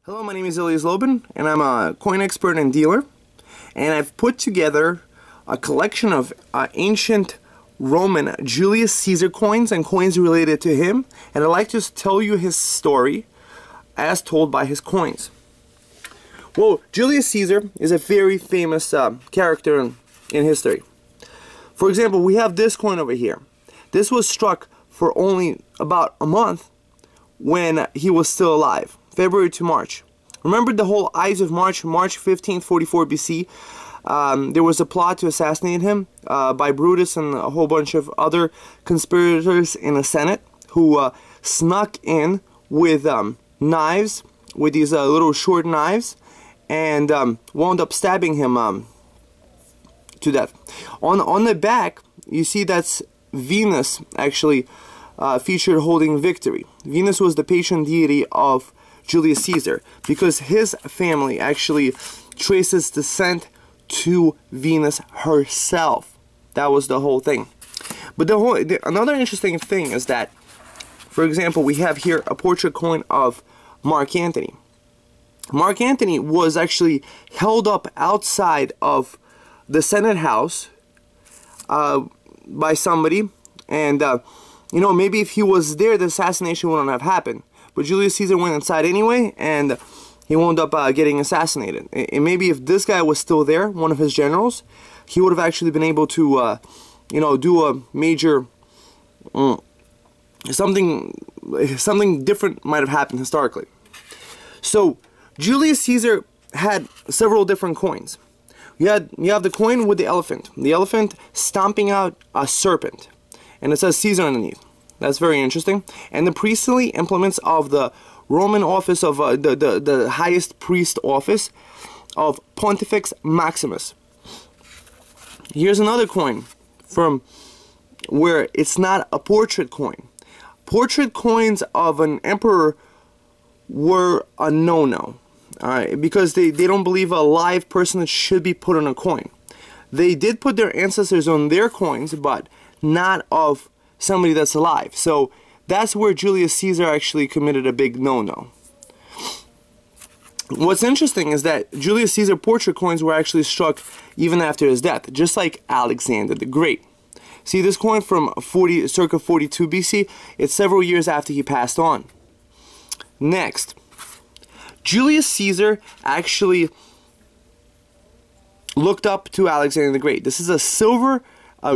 Hello, my name is Elias Lobin, and I'm a coin expert and dealer, and I've put together a collection of ancient Roman Julius Caesar coins and coins related to him, and I'd like to tell you his story as told by his coins. Well, Julius Caesar is a very famous character in history. For example, we have this coin over here. This was struck for only about a month when he was still alive. February to March. Remember the whole Ides of March, March 15th, 44 BC? There was a plot to assassinate him by Brutus and a whole bunch of other conspirators in the Senate who snuck in with knives, with these little short knives, and wound up stabbing him to death. On the back, you see that's Venus actually featured holding victory. Venus was the patron deity of Julius Caesar because his family actually traces descent to Venus herself. That was the whole thing. But another interesting thing is that, for example, we have here a portrait coin of Mark Antony. Mark Antony was actually held up outside of the Senate House by somebody, and you know, maybe if he was there, the assassination wouldn't have happened. But Julius Caesar went inside anyway, and he wound up getting assassinated. And maybe if this guy was still there, one of his generals, he would have actually been able to, you know, do a major something different might have happened historically. So Julius Caesar had several different coins. You have the coin with the elephant stomping out a serpent, and it says Caesar underneath. That's very interesting. And the priestly implements of the Roman office of the highest priest office of Pontifex Maximus. Here's another coin from where it's not a portrait coin. Portrait coins of an emperor were a no-no. Alright, because they don't believe a live person should be put on a coin. They did put their ancestors on their coins, but not of somebody that's alive. So that's where Julius Caesar actually committed a big no-no. What's interesting is that Julius Caesar portrait coins were actually struck even after his death, just like Alexander the Great. See this coin from circa 42 BC? It's several years after he passed on. Next, Julius Caesar actually looked up to Alexander the Great. This is a silver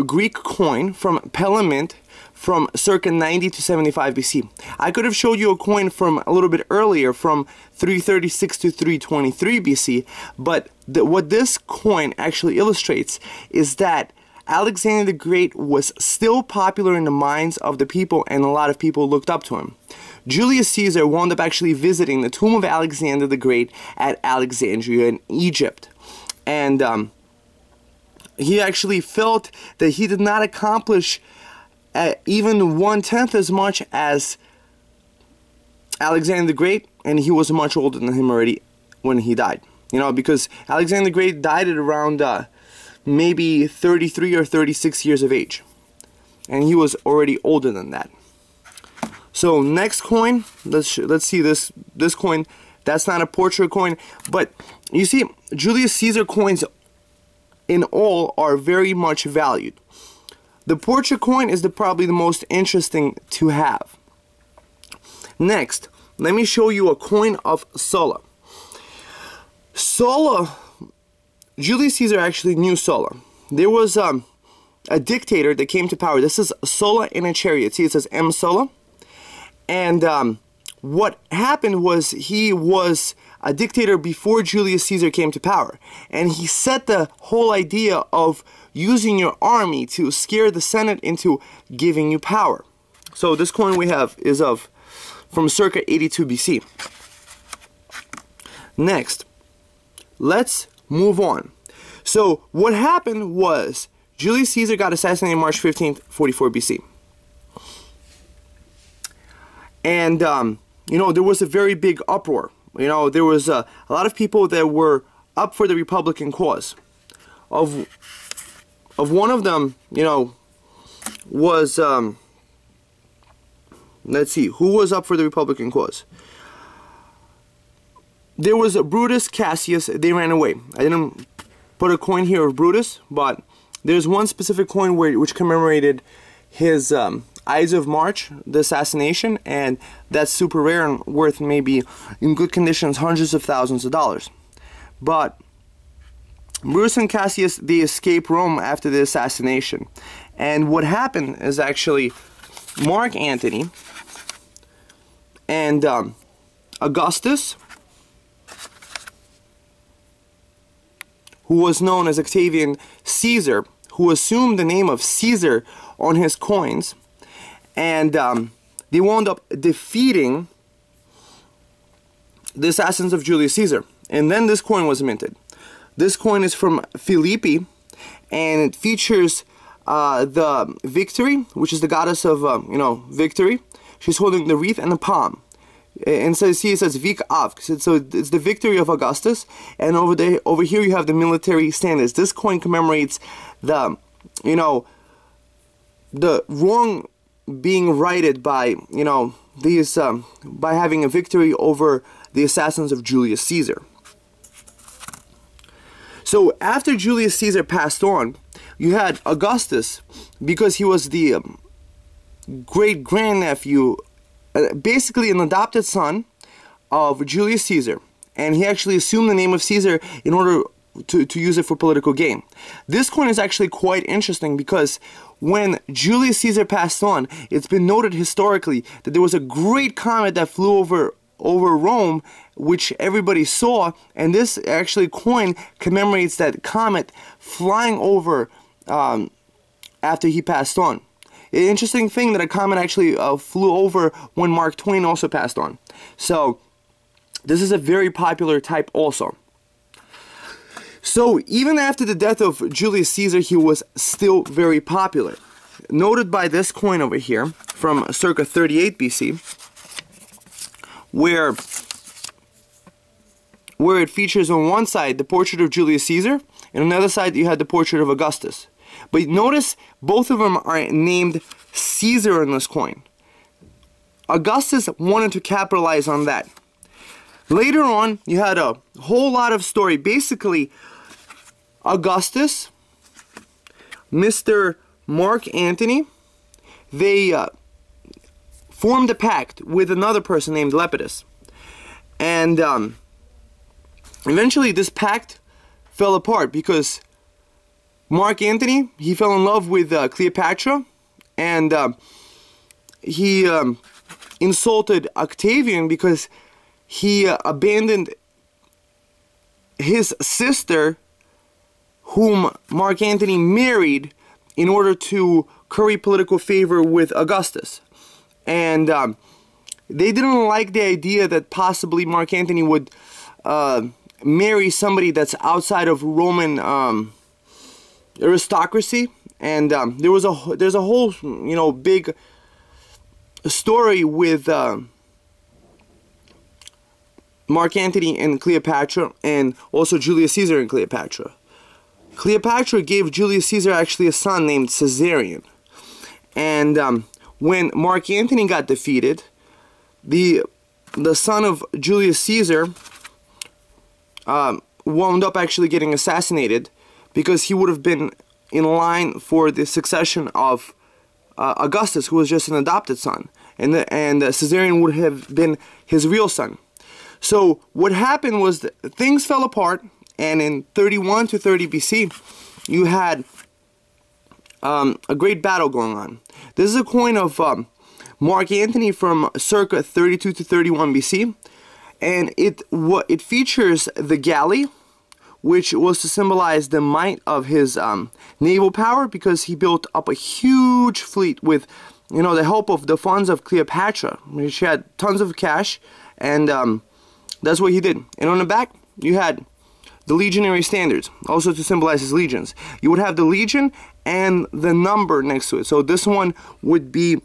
Greek coin from Pelament from circa 90 to 75 BC. I could have showed you a coin from a little bit earlier, from 336 to 323 BC, but what this coin actually illustrates is that Alexander the Great was still popular in the minds of the people, and a lot of people looked up to him. Julius Caesar wound up actually visiting the tomb of Alexander the Great at Alexandria in Egypt, and he actually felt that he did not accomplish even 1/10 as much as Alexander the Great, and he was much older than him already when he died. You know, because Alexander the Great died at around maybe 33 or 36 years of age, and he was already older than that. So next coin, let's see this coin. That's not a portrait coin, but you see, Julius Caesar coins in all are very much valued. The portrait coin is probably the most interesting to have. Next, let me show you a coin of Sulla. Sulla, Julius Caesar actually knew Sulla. There was a dictator that came to power. This is Sulla in a chariot. See, it says M. Sulla. And what happened was he was a dictator before Julius Caesar came to power. And he set the whole idea of using your army to scare the Senate into giving you power. So this coin we have is from circa 82 BC. Next, let's move on. So what happened was Julius Caesar got assassinated March 15th, 44 BC. And, you know, there was a very big uproar. You know, there was a lot of people that were up for the Republican cause. Of one of them, you know, was, let's see, who was up for the Republican cause? there was a Brutus, Cassius, they ran away. I didn't put a coin here of Brutus, but there's one specific coin which commemorated his Ides of March, the assassination, and that's super rare and worth maybe, in good conditions, hundreds of thousands of dollars. But Brutus and Cassius, they escape Rome after the assassination. And what happened is actually Mark Antony and Augustus, who was known as Octavian Caesar, who assumed the name of Caesar on his coins, and they wound up defeating the assassins of Julius Caesar. And then this coin was minted. This coin is from Philippi, and it features the Victory, which is the goddess of, victory. She's holding the wreath and the palm. And so see, it says Vic Av. So it's the victory of Augustus, and over here you have the military standards. This coin commemorates the, the wrong being righted by, these, by having a victory over the assassins of Julius Caesar. So after Julius Caesar passed on, you had Augustus, because he was the great-grandnephew, basically an adopted son of Julius Caesar, and he actually assumed the name of Caesar in order to use it for political gain. This coin is actually quite interesting because when Julius Caesar passed on, it's been noted historically that there was a great comet that flew over Rome, which everybody saw, and this actually coin commemorates that comet flying over after he passed on. An interesting thing that a comet actually flew over when Mark Twain also passed on. So this is a very popular type also. So even after the death of Julius Caesar, he was still very popular. Noted by this coin over here from circa 38 BC, where it features on one side the portrait of Julius Caesar, and on the other side you had the portrait of Augustus. But notice both of them are named Caesar in this coin. Augustus wanted to capitalize on that. Later on, you had a whole lot of story. Basically, Augustus, Mr. Mark Antony, they formed a pact with another person named Lepidus. And eventually this pact fell apart because Mark Antony, he fell in love with Cleopatra, and he insulted Octavian because he abandoned his sister, whom Mark Antony married in order to curry political favor with Augustus. And they didn't like the idea that possibly Mark Antony would marry somebody that's outside of Roman aristocracy. And there's a whole big story with Mark Antony and Cleopatra, and also Julius Caesar and Cleopatra. Cleopatra gave Julius Caesar actually a son named Caesarion. And when Mark Antony got defeated, the son of Julius Caesar wound up actually getting assassinated because he would have been in line for the succession of Augustus, who was just an adopted son, and Caesarion would have been his real son. So what happened was that things fell apart, and in 31 to 30 BC, you had a great battle going on. This is a coin of Mark Antony from circa 32 to 31 BC, and it features the galley, which was to symbolize the might of his naval power, because he built up a huge fleet with, the help of the funds of Cleopatra. She had tons of cash, and that's what he did. And on the back, you had the legionary standards, also to symbolize his legions. You would have the legion and the number next to it. So this one would be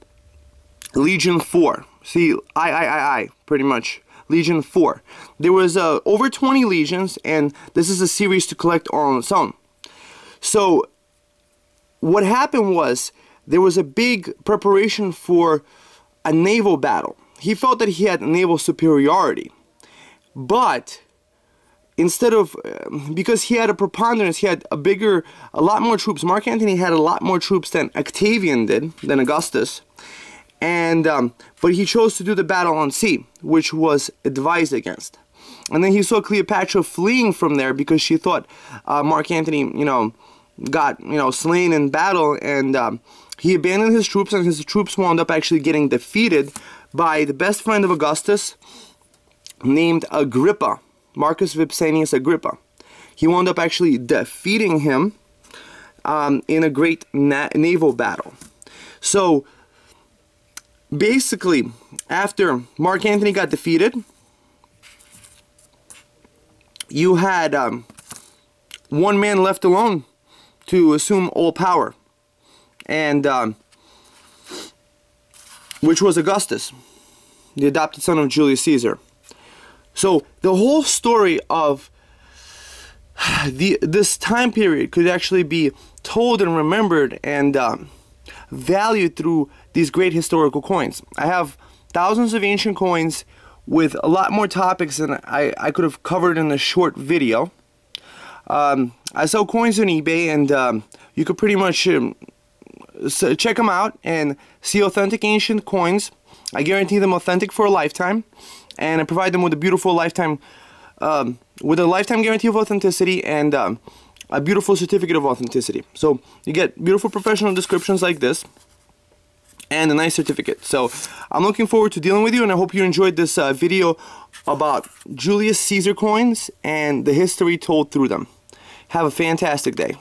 Legion 4. See, I, pretty much. Legion 4. There was over 20 legions, and this is a series to collect all on its own. So what happened was there was a big preparation for a naval battle. He felt that he had naval superiority, but instead of, because he had a preponderance, he had a lot more troops. Mark Antony had a lot more troops than Octavian did, than Augustus. And, but he chose to do the battle on sea, which was advised against. And then he saw Cleopatra fleeing from there because she thought Mark Antony, got, slain in battle, and he abandoned his troops, and his troops wound up actually getting defeated by the best friend of Augustus, named Agrippa, Marcus Vipsanius Agrippa. He wound up actually defeating him in a great naval battle. So basically, after Mark Antony got defeated, you had one man left alone to assume all power, and which was Augustus, the adopted son of Julius Caesar. So the whole story of this time period could actually be told and remembered and valued through these great historical coins. I have thousands of ancient coins with a lot more topics than I could have covered in a short video. I sell coins on eBay, and you could pretty much check them out and see authentic ancient coins. I guarantee them authentic for a lifetime, and I provide them with a beautiful lifetime, guarantee of authenticity and a beautiful certificate of authenticity. So you get beautiful professional descriptions like this and a nice certificate. So I'm looking forward to dealing with you, and I hope you enjoyed this video about Julius Caesar coins and the history told through them. Have a fantastic day.